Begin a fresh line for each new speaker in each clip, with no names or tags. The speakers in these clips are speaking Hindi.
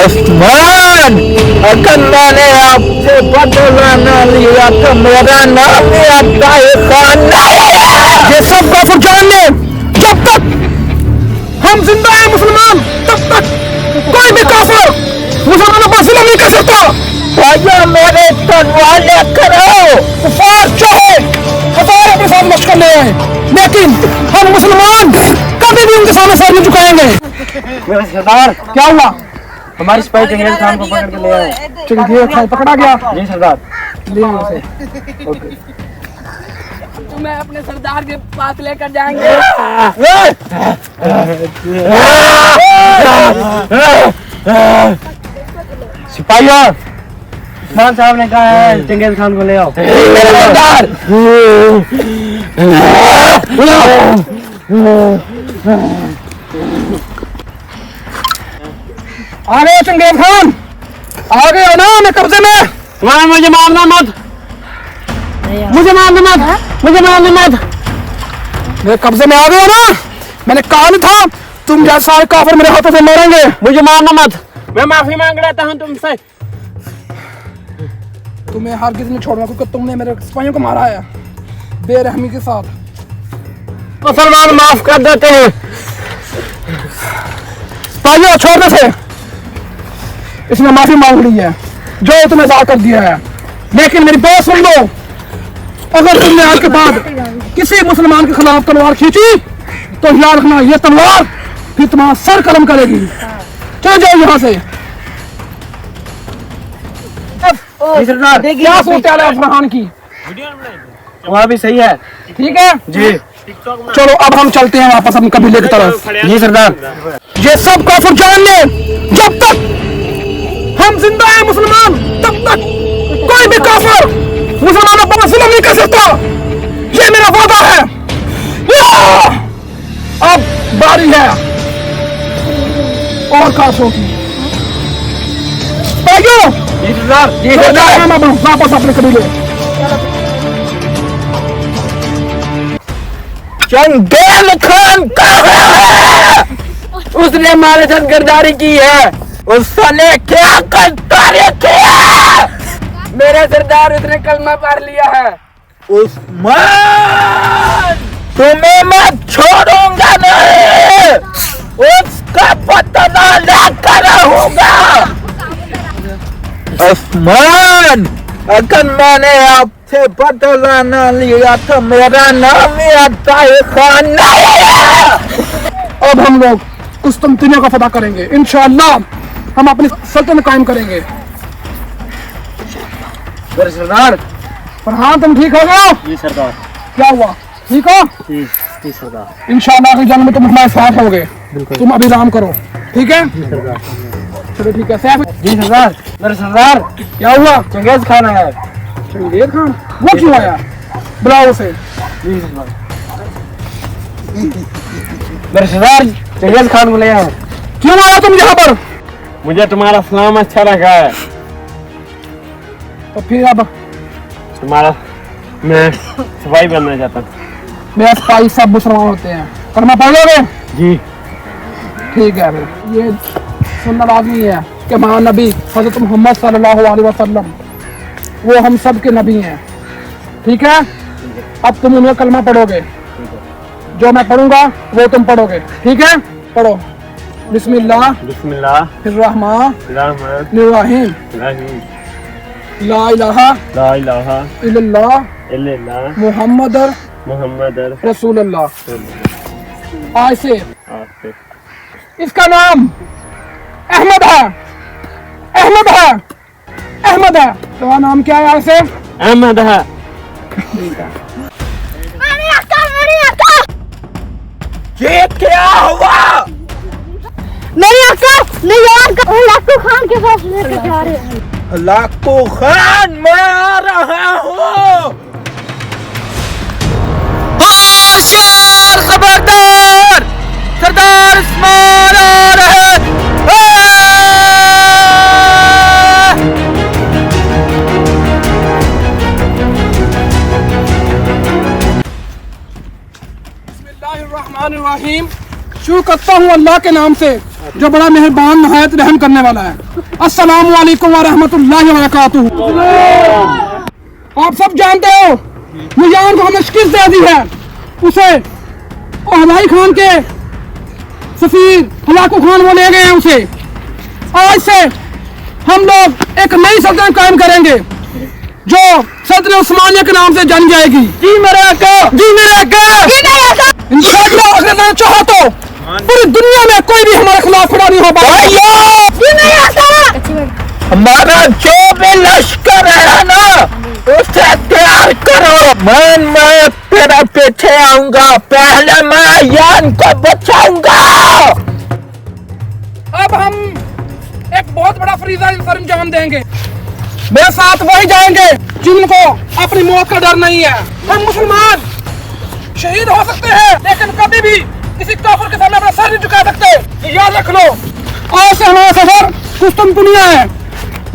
उस्मान, अगर मैंने आपसे बदला न लिया तो मेरा नाम ही अब्ताई खान नहीं है।
ये सब काफिर जान ले, जब तक हम जिंदा हैं मुसलमान तब तक कोई भी काफिर मुसलमानों पर जुल्म नहीं कर सकता।
भाइयों मेरे तलवार लेकर आओ।
कुफार चाहे हजारों के साथ लश्कर ले आए, लेकिन हम मुसलमान कभी भी उनके सामने सर नहीं झुकाएंगे।
मेरे सरदार,
क्या हुआ?
हमारी सिपाही चंगेज खान को पकड़ के ले आए।
चंगेज खान पकड़ा गया?
जी सरदार।
ले आओ उसे।
तुम्हें अपने सरदार के पास लेकर जाएंगे।
सिपाहियों, खान साहब ने कहा है चंगेज खान को ले आओ।
सरदार
आ गए चंगेज खान, आ गए हो ना मैं कब्जे में।
तुम्हारा मुझे मारना मत, मुझे मारना मत, मुझे मारना मत।
मेरे कब्जे में आ गए हो ना। मैंने कहा नहीं था तुम जैसे सारे काफिर मेरे हाथों से मरेंगे।
मुझे मारना मत, मैं माफी मांग लेता हूँ तुमसे।
तुम्हें हरगिज़ नहीं छोड़ूंगा क्योंकि तुमने मेरे सिपाहियों को मारा है बेरहमी के साथ।
मुसलमान माफ कर देते हैं।
सिपाहियों छोड़ने से इसने माफी मांग ली है, जो तुम्हें आजाद कर दिया है। लेकिन मेरी बात सुन लो, अगर तुमने आज के बाद किसी मुसलमान के खिलाफ तलवार खींची तो याद रखना ये तलवार फिर तुम्हारा सर कलम करेगी। चल जाओ यहाँ से।
सरदार,
क्या सोचा है अफगान की?
वहाँ भी सही है।
ठीक है
जी
चलो अब हम चलते हैं वापस अपने कबीले की तरफ।
जी सरदार।
ये सब काफिर जान ले, जब तक हम जिंदा हैं मुसलमान तब तक कोई भी काफिर मुसलमानों पर जुल्म नहीं कर सकता। ये मेरा वादा है। या! अब बारी है और काफिरों की। भाइयों,
जी सरदार। जी
चलो
सरदार।
हम अब वापस अपने कबीले।
चंगेज खान कहाँ है?
उसने हमारे साथ गद्दारी की है।
उसने क्या गद्दारी किया?
मेरे सरदार उसने कलमा पढ़ लिया है।
उस्मान, तुम्हें मैं छोड़ूंगा नहीं, उसका बदला लेकर रहूंगा। उस्मान, अगर मैंने आपसे बदला न लिया तो मेरा नाम ही अब्ताई खान नहीं है।
अब हम लोग कुस्तुनतिनिया का फतह करेंगे इंशाअल्लाह। हम अपनी सल्तनत कायम करेंगे।
मेरे सरदार।
फरहान तुम ठीक हो गए?
जी सरदार।
क्या हुआ? ठीक हो?
जी जी सरदार।
इंशाअल्लाह अगली जंग में तुम हमारे साथ होगे। तुम अभी आराम करो, ठीक है? चलो ठीक है। सैफ
जी सरदार। मेरे सरदार,
क्या हुआ?
चंगेज खान है।
चंगेज खान वो क्यों आया? बुलाओ उसे।
जी सरदार। मेरे सरदार, चंगेज खान को ले आए।
क्यों आया तुम यहाँ पर?
मुझे तुम्हारा सलाम अच्छा लगा है।
तो फिर अब
तुम्हारा मैं सिपाही बनना चाहता हूँ।
मेरे सिपाही सब मुसलमान होते हैं। कलमा पढ़ लोगे?
जी
ठीक है। फिर ये सुनना लाजमी है कि महानबी हज़रत मोहम्मद सल्लल्लाहु अलैहि वसल्लम वो हम सब के नबी हैं। ठीक है? अब तुम उन्हें कलमा पढ़ोगे, जो मैं पढ़ूंगा वो तुम पढ़ोगे। ठीक है? पढ़ो। बिस्मिल्लाह
बिस्मिल्लाह
रहमान
रहमान
रहीम।
रहीम।
ला इलाहा
ला इलाहा
इल्लल्लाह
इल्लल्लाह
मुहम्मद
मुहम्मद
रसूलुल्लाह। आज से
रसूलुल्लाह।
इसका नाम अहमद है। अहमद है। अहमद है। तो नाम क्या है आज से?
अहमद है।
ये क्या हुआ?
मेरी अक्का नहीं यार लाखों खान के पास लेकर जा रहे हैं।
लाखो खान, मैं आ रहा हूँ।
होशियार, खबरदार, सरदार उस्मान आ रहे हैं।
बिस्मिल्लाहिर्रहमानिर्रहीम। शुरू करता हूँ अल्लाह के नाम से जो बड़ा मेहरबान नहायत रहम करने वाला है। अस्सलामु अलैकुम व रहमतुल्लाहि व बरकातुहू। आप सब जानते हो मुजान को हमने शिकस्त दे दी है, उसे हवाई खान के सफीर हलाकू खान वो ले गए हैं उसे। आज से हम लोग एक नई सल्तनत कायम करेंगे जो सल्तनत उस्मानिया के नाम से जानी जाएगी। जी मेरे आका, जी मेरे आका, इंशाअल्लाह अगर मैं चाहा तो पूरी दुनिया में कोई भी हमारे खिलाफ खड़ा नहीं हो पाएगा।
हमारा जो भी लश्कर है ना उसे तैयार करो। मैं तेरा पीछे आऊंगा, पहले मैं यान को बचाऊंगा।
अब हम एक बहुत बड़ा फरीजा अंजाम देंगे। मेरे साथ वही जाएंगे जिनको अपनी मौत का डर नहीं है। हम मुसलमान शहीद हो सकते हैं लेकिन कभी भी किसी काफिर के सामने अपना सर नहीं झुका सकते। ये याद रख लो। आज से हमारा सफर कुस्तुनतुनिया है।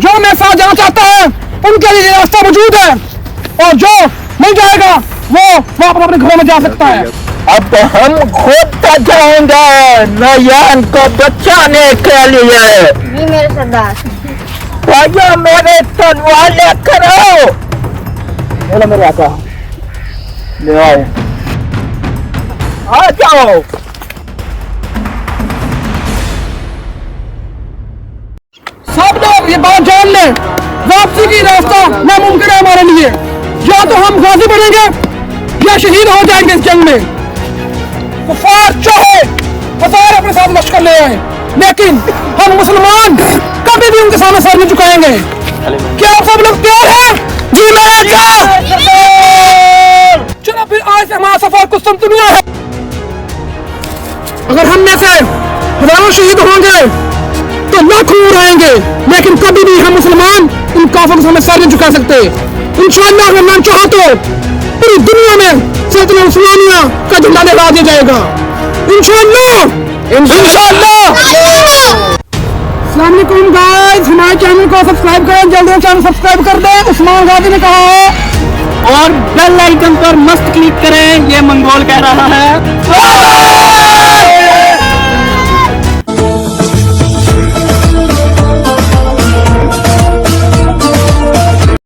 जो मेरे साथ जाना चाहता है उनके लिए रास्ता मौजूद है और जो नहीं जाएगा वो वापस अपने घरों में जा सकता है।
अब हम खुद जाएंगे नयान को बचाने के लिए।
जी मेरे सरदार।
भाइयों मेरे तलवार लेकर आओ। बोलो मेरे आका, ले आओ, आ जाओ।
सब लोग ये बात जान लें, वापसी की रास्ता नामुमकिन है हमारे लिए। या तो हम गाजी बनेंगे या शहीद हो जाएंगे इस जंग में। कुफार चाहे हजार अपने साथ लश्कर ले आए लेकिन हम मुसलमान कभी भी उनके सामने सर नहीं झुकाएंगे। क्या आप सब लोग तैयार हैं? जी मेरे आका। चलो फिर आज से हमारा सफर कुस्तुनतुनिया है। अगर हम में से हजारों शहीद होंगे तो लाखों रहेंगे लेकिन कभी भी हम मुसलमान इन काफिरों के सामने सर नहीं झुका सकते। इंशाअल्लाह अगर मैं चाहा तो पूरी दुनिया में सल्तनत उस्मानिया का झंडा लहरा दिया जाएगा। इंशाअल्लाह, इंशाअल्लाह। अस्सलाम वालेकुम गाइस, हमारे चैनल को सब्सक्राइब करें, जल्दी चैनल सब्सक्राइब कर दें। उस्मान गाजी ने कहा है
और बेल आइकन पर मस्त क्लिक करें, ये मंगोल कह रहा है।